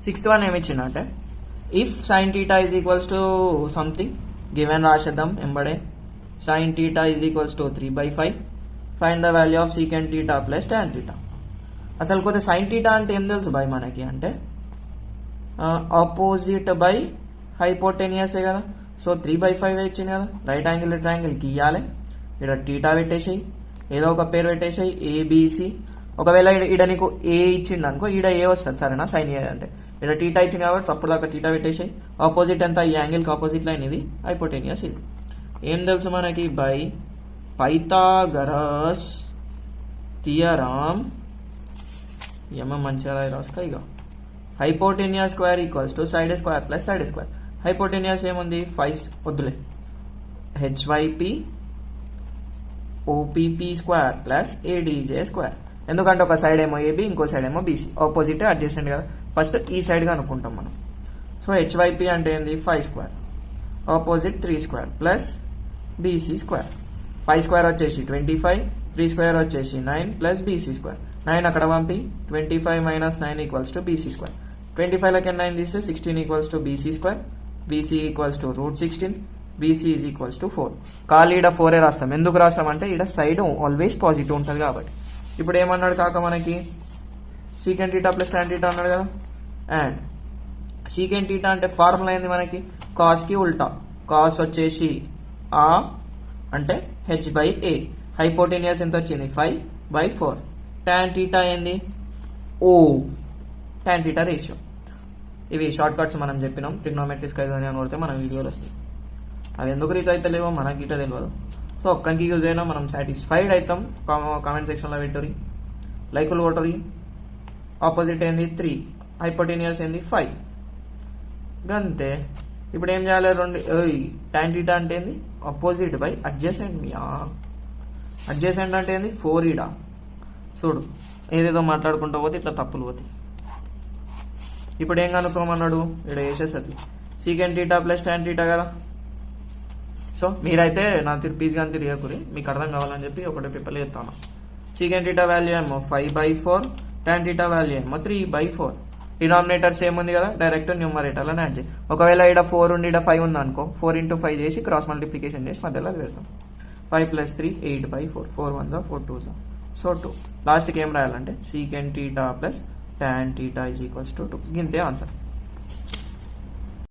Sixth one ఏమి ఇచ్చిందంటే if sine theta is equals to something given రాసేద్దాం ఎంబడే sine theta is equals to 3/5 find the value of secant theta plus tan theta. అసలు కొద్ది sine theta అంటే ఏం తెలుసు బాయ్ మనకి అంటే ఆపోజిట్ బై హైపోటెనియసే కదా. సో 3/5 ఇచ్చింది కదా, రైట్ యాంగిల్ ట్రయాంగిల్ గీయాలి, ఇక్కడ టీటా పెట్టేసాయి, ఏదో ఒక పేరు పెట్టేసాయి ఏబిసి. ఒకవేళ ఈడ నీకు ఏ ఇచ్చిండు అనుకో, ఈడ ఏ వస్తుంది సరేనా సైన్ ఏ అంటే, ఇక్కడ టీటా ఇచ్చింది కాబట్టి అప్పుడు దాకా టీటా పెట్టేసాయి. ఆపోజిట్ ఎంత ఈ యాంగిల్కి ఆపోజిట్ లైన్ ఇది హైపోటెనియస్. ఇది ఏం తెలుసు మనకి బై పైథాగరస్ థియరమ్ ఏమో మంచిగా రాసుక. ఇక hypotenuse square equals to side square plus side square. Hypotenuse ఏముంది 5 వద్దులే, HYP OPP square plus ADJ square. ఎందుకంటే ఒక సైడ్ ఏమో ఏబి, ఇంకో సైడ్ ఏమో బీసీ, ఆపోజిట్ అడ్జసెంట్ కదా. ఫస్ట్ ఈ సైడ్గా అనుకుంటాం మనం. సో హెచ్వైపి అంటే ఏంది 5 square, opposite 3 square plus BC square. 5 square వచ్చేసి 25, 3 స్క్వేర్ వచ్చేసి 9 ప్లస్ బీసీ స్క్వేర్. 9 అక్కడ పంపి 25 minus 9 equals to BC square. 25 9 తీస్తే 16 equals to BC square, BC equals to √16, BC is equals to 4. ఖాళీ ఈడ 4 రాస్తాం. ఎందుకు రాస్తాం అంటే ఈడ సైడ్ ఆల్వేస్ పాజిటివ్ ఉంటుంది కాబట్టి. ఇప్పుడు ఏమన్నాడు కాక మనకి secant theta plus tan theta అన్నాడు కదా. అండ్ సీకెంట్ టీటా అంటే ఫార్ములా ఏంది మనకి కాస్కి ఉల్టా. కాస్ వచ్చేసి ఆ అంటే h/a. హైపోటెనియస్ ఎంత వచ్చింది 5/4. టాన్ టీటా ఏంది ఓ, టాన్ టీటా రేషియో. ఇవి షార్ట్ కట్స్ మనం చెప్పినాం. ట్రిగ్నోమెట్రిక్స్ అయితే అని కొడితే మన వీడియోలు వస్తాయి. అవి ఎందుకు రీచ్ అయితే లేవో మనకి గిట్ట తెలియదు. సో ఒక్కరికి యూజ్ అయినా మనం సాటిస్ఫైడ్ అవుతాం. కామెంట్ సెక్షన్లో పెట్టురి, లైకులు కొట్టరి. ఆపోజిట్ ఏంది 3, హైపోటెనియస్ ఏంది 5. గంతే. ఇప్పుడు ఏం చేయాలి, రెండు టాన్ టీటా అంటే ఏంది ఆపోజిట్ బై అడ్జసెంట్. అడ్జసెంట్ అంటే ఏంది 4 ఈడ. చూడు ఏదేదో మాట్లాడుకుంటూ పోతే ఇట్లా తప్పులు పోతాయి. ఇప్పుడు ఏం కనుక్కోమన్నాడు, ఇక్కడ వేసేస్తుంది secant theta plus tan theta కదా. సో మీరైతే నా పీస్ కానీ తిరిగకురి, మీకు అర్థం కావాలని చెప్పి ఒకటే పేపర్లో చెప్తాను. సీకెంట్ టీటా వాల్యూ ఏమో 5/4, టాన్ టీటా వాల్యూ ఏమో 3/4. డినామినేటర్ సేమ్ ఉంది కదా, డైరెక్ట్ న్యూమరేటర్లో యాడ్ చేయి. ఒకవేళ ఇక్కడ 4 ఉండి ఇక్కడ 5 ఉంది అనుకో, 4 × 5 చేసి క్రాస్ మల్టిప్లికేషన్ చేసి మధ్యలో అది పెడతాం. 5 + 3 8/4, 4 1 4 2. సో 2 లాస్ట్కి ఏం రాయాలంటే secant theta plus tan theta is equals to 2. గింతే ఆన్సర్.